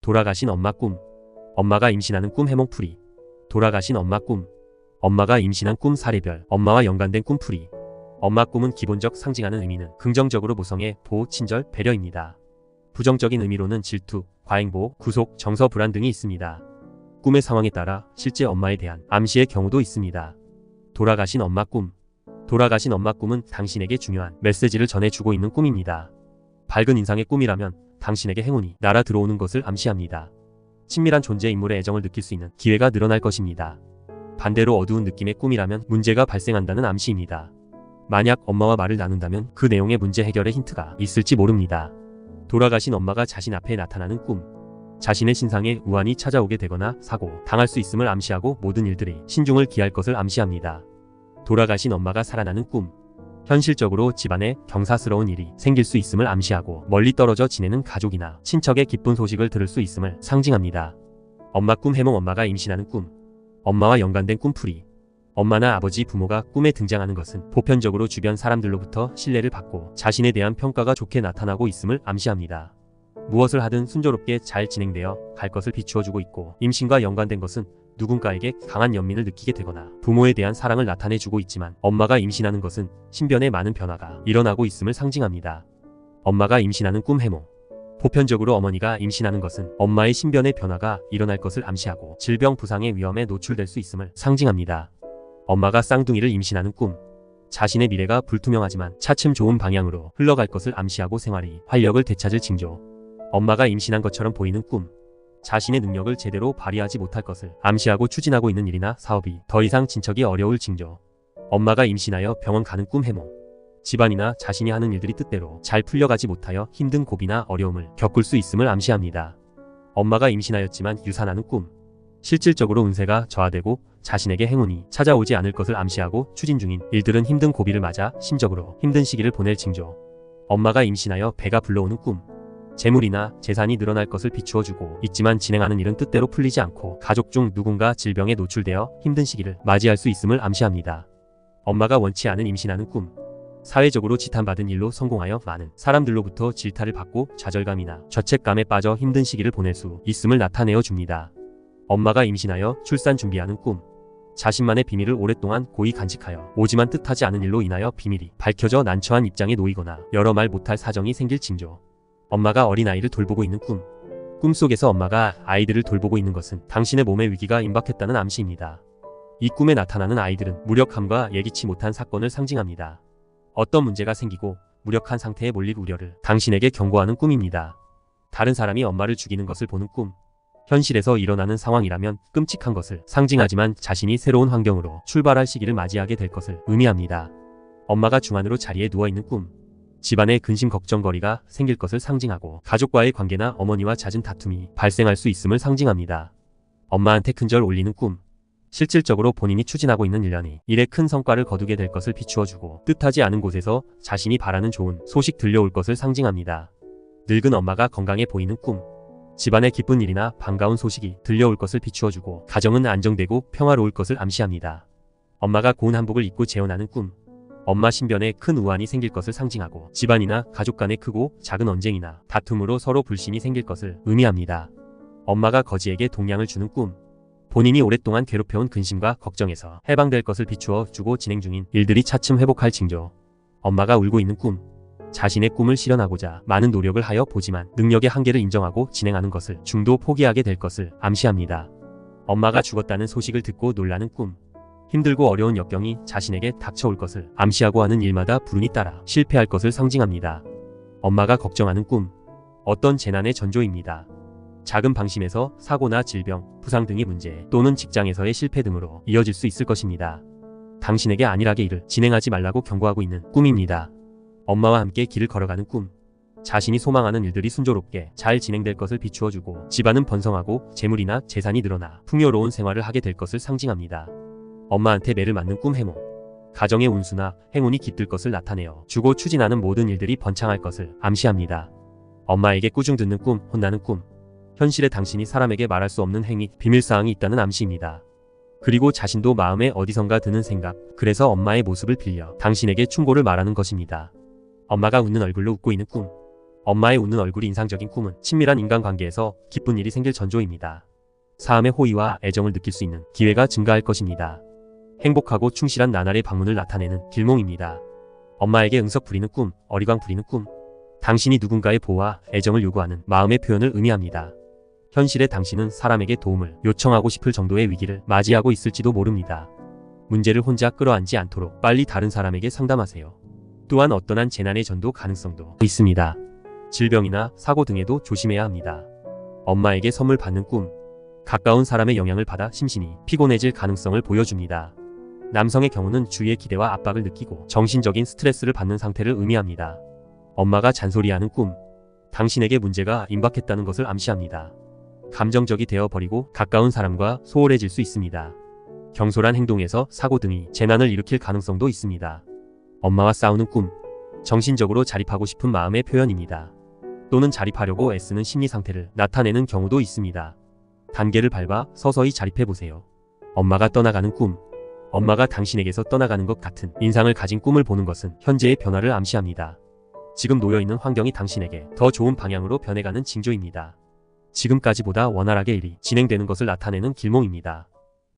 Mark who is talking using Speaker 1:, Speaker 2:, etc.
Speaker 1: 돌아가신 엄마 꿈. 엄마가 임신하는 꿈 해몽풀이. 돌아가신 엄마 꿈. 엄마가 임신한 꿈 사례별. 엄마와 연관된 꿈풀이. 엄마 꿈은 기본적 상징하는 의미는 긍정적으로 모성애, 보호, 친절, 배려입니다. 부정적인 의미로는 질투, 과잉보호, 구속, 정서 불안 등이 있습니다. 꿈의 상황에 따라 실제 엄마에 대한 암시의 경우도 있습니다. 돌아가신 엄마 꿈. 돌아가신 엄마 꿈은 당신에게 중요한 메시지를 전해주고 있는 꿈입니다. 밝은 인상의 꿈이라면 당신에게 행운이 날아 들어오는 것을 암시합니다. 친밀한 존재 인물의 애정을 느낄 수 있는 기회가 늘어날 것입니다. 반대로 어두운 느낌의 꿈이라면 문제가 발생한다는 암시입니다. 만약 엄마와 말을 나눈다면 그 내용의 문제 해결의 힌트가 있을지 모릅니다. 돌아가신 엄마가 자신 앞에 나타나는 꿈. 자신의 신상에 우환이 찾아오게 되거나 사고, 당할 수 있음을 암시하고 모든 일들이 신중을 기할 것을 암시합니다. 돌아가신 엄마가 살아나는 꿈. 현실적으로 집안에 경사스러운 일이 생길 수 있음을 암시하고 멀리 떨어져 지내는 가족이나 친척의 기쁜 소식을 들을 수 있음을 상징합니다. 엄마 꿈 해몽. 엄마가 임신하는 꿈. 엄마와 연관된 꿈풀이. 엄마나 아버지, 부모가 꿈에 등장하는 것은 보편적으로 주변 사람들로부터 신뢰를 받고 자신에 대한 평가가 좋게 나타나고 있음을 암시합니다. 무엇을 하든 순조롭게 잘 진행되어 갈 것을 비추어주고 있고, 임신과 연관된 것은 누군가에게 강한 연민을 느끼게 되거나 부모에 대한 사랑을 나타내주고 있지만, 엄마가 임신하는 것은 신변에 많은 변화가 일어나고 있음을 상징합니다. 엄마가 임신하는 꿈 해몽. 보편적으로 어머니가 임신하는 것은 엄마의 신변의 변화가 일어날 것을 암시하고 질병, 부상의 위험에 노출될 수 있음을 상징합니다. 엄마가 쌍둥이를 임신하는 꿈. 자신의 미래가 불투명하지만 차츰 좋은 방향으로 흘러갈 것을 암시하고 생활이 활력을 되찾을 징조. 엄마가 임신한 것처럼 보이는 꿈. 자신의 능력을 제대로 발휘하지 못할 것을 암시하고 추진하고 있는 일이나 사업이 더 이상 진척이 어려울 징조. 엄마가 임신하여 병원 가는 꿈 해몽. 집안이나 자신이 하는 일들이 뜻대로 잘 풀려가지 못하여 힘든 고비나 어려움을 겪을 수 있음을 암시합니다. 엄마가 임신하였지만 유산하는 꿈. 실질적으로 운세가 저하되고 자신에게 행운이 찾아오지 않을 것을 암시하고 추진 중인 일들은 힘든 고비를 맞아 심적으로 힘든 시기를 보낼 징조. 엄마가 임신하여 배가 불러오는 꿈. 재물이나 재산이 늘어날 것을 비추어주고 있지만 진행하는 일은 뜻대로 풀리지 않고 가족 중 누군가 질병에 노출되어 힘든 시기를 맞이할 수 있음을 암시합니다. 엄마가 원치 않은 임신하는 꿈. 사회적으로 지탄받은 일로 성공하여 많은 사람들로부터 질타를 받고 좌절감이나 죄책감에 빠져 힘든 시기를 보낼 수 있음을 나타내어 줍니다. 엄마가 임신하여 출산 준비하는 꿈. 자신만의 비밀을 오랫동안 고이 간직하여 오지만 뜻하지 않은 일로 인하여 비밀이 밝혀져 난처한 입장에 놓이거나 여러 말 못할 사정이 생길 징조. 엄마가 어린아이를 돌보고 있는 꿈. 꿈속에서 엄마가 아이들을 돌보고 있는 것은 당신의 몸에 위기가 임박했다는 암시입니다. 이 꿈에 나타나는 아이들은 무력함과 예기치 못한 사건을 상징합니다. 어떤 문제가 생기고 무력한 상태에 몰릴 우려를 당신에게 경고하는 꿈입니다. 다른 사람이 엄마를 죽이는 것을 보는 꿈. 현실에서 일어나는 상황이라면 끔찍한 것을 상징하지만 자신이 새로운 환경으로 출발할 시기를 맞이하게 될 것을 의미합니다. 엄마가 중안으로 자리에 누워있는 꿈. 집안에 근심 걱정거리가 생길 것을 상징하고 가족과의 관계나 어머니와 잦은 다툼이 발생할 수 있음을 상징합니다. 엄마한테 큰절 올리는 꿈. 실질적으로 본인이 추진하고 있는 일에 큰 성과를 거두게 될 것을 비추어주고 뜻하지 않은 곳에서 자신이 바라는 좋은 소식 들려올 것을 상징합니다. 늙은 엄마가 건강해 보이는 꿈. 집안에 기쁜 일이나 반가운 소식이 들려올 것을 비추어주고 가정은 안정되고 평화로울 것을 암시합니다. 엄마가 고운 한복을 입고 재혼하는 꿈. 엄마 신변에 큰 우환이 생길 것을 상징하고 집안이나 가족 간의 크고 작은 언쟁이나 다툼으로 서로 불신이 생길 것을 의미합니다. 엄마가 거지에게 동량을 주는 꿈. 본인이 오랫동안 괴롭혀온 근심과 걱정에서 해방될 것을 비추어 주고 진행 중인 일들이 차츰 회복할 징조. 엄마가 울고 있는 꿈. 자신의 꿈을 실현하고자 많은 노력을 하여 보지만 능력의 한계를 인정하고 진행하는 것을 중도 포기하게 될 것을 암시합니다. 엄마가 죽었다는 소식을 듣고 놀라는 꿈. 힘들고 어려운 역경이 자신에게 닥쳐올 것을 암시하고 하는 일마다 불운이 따라 실패할 것을 상징합니다. 엄마가 걱정하는 꿈. 어떤 재난의 전조입니다. 작은 방심에서 사고나 질병, 부상 등의 문제 또는 직장에서의 실패 등으로 이어질 수 있을 것입니다. 당신에게 안일하게 일을 진행하지 말라고 경고하고 있는 꿈입니다. 엄마와 함께 길을 걸어가는 꿈. 자신이 소망하는 일들이 순조롭게 잘 진행될 것을 비추어주고 집안은 번성하고 재물이나 재산이 늘어나 풍요로운 생활을 하게 될 것을 상징합니다. 엄마한테 매를 맞는 꿈 해몽. 가정의 운수나 행운이 깃들 것을 나타내어 주고 추진하는 모든 일들이 번창할 것을 암시합니다. 엄마에게 꾸중 듣는 꿈, 혼나는 꿈. 현실에 당신이 사람에게 말할 수 없는 행위, 비밀사항이 있다는 암시입니다. 그리고 자신도 마음에 어디선가 드는 생각, 그래서 엄마의 모습을 빌려 당신에게 충고를 말하는 것입니다. 엄마가 웃는 얼굴로 웃고 있는 꿈. 엄마의 웃는 얼굴이 인상적인 꿈은 친밀한 인간관계에서 기쁜 일이 생길 전조입니다. 사암의 호의와 애정을 느낄 수 있는 기회가 증가할 것입니다. 행복하고 충실한 나날의 방문을 나타내는 길몽입니다. 엄마에게 응석 부리는 꿈, 어리광 부리는 꿈. 당신이 누군가의 보호와 애정을 요구하는 마음의 표현을 의미합니다. 현실의 당신은 사람에게 도움을 요청하고 싶을 정도의 위기를 맞이하고 있을지도 모릅니다. 문제를 혼자 끌어안지 않도록 빨리 다른 사람에게 상담하세요. 또한 어떠한 재난의 전도 가능성도 있습니다. 질병이나 사고 등에도 조심해야 합니다. 엄마에게 선물 받는 꿈. 가까운 사람의 영향을 받아 심신이 피곤해질 가능성을 보여줍니다. 남성의 경우는 주위의 기대와 압박을 느끼고 정신적인 스트레스를 받는 상태를 의미합니다. 엄마가 잔소리하는 꿈. 당신에게 문제가 임박했다는 것을 암시합니다. 감정적이 되어버리고 가까운 사람과 소홀해질 수 있습니다. 경솔한 행동에서 사고 등이 재난을 일으킬 가능성도 있습니다. 엄마와 싸우는 꿈. 정신적으로 자립하고 싶은 마음의 표현입니다. 또는 자립하려고 애쓰는 심리 상태를 나타내는 경우도 있습니다. 단계를 밟아 서서히 자립해보세요. 엄마가 떠나가는 꿈. 엄마가 당신에게서 떠나가는 것 같은 인상을 가진 꿈을 보는 것은 현재의 변화를 암시합니다. 지금 놓여있는 환경이 당신에게 더 좋은 방향으로 변해가는 징조입니다. 지금까지보다 원활하게 일이 진행되는 것을 나타내는 길몽입니다.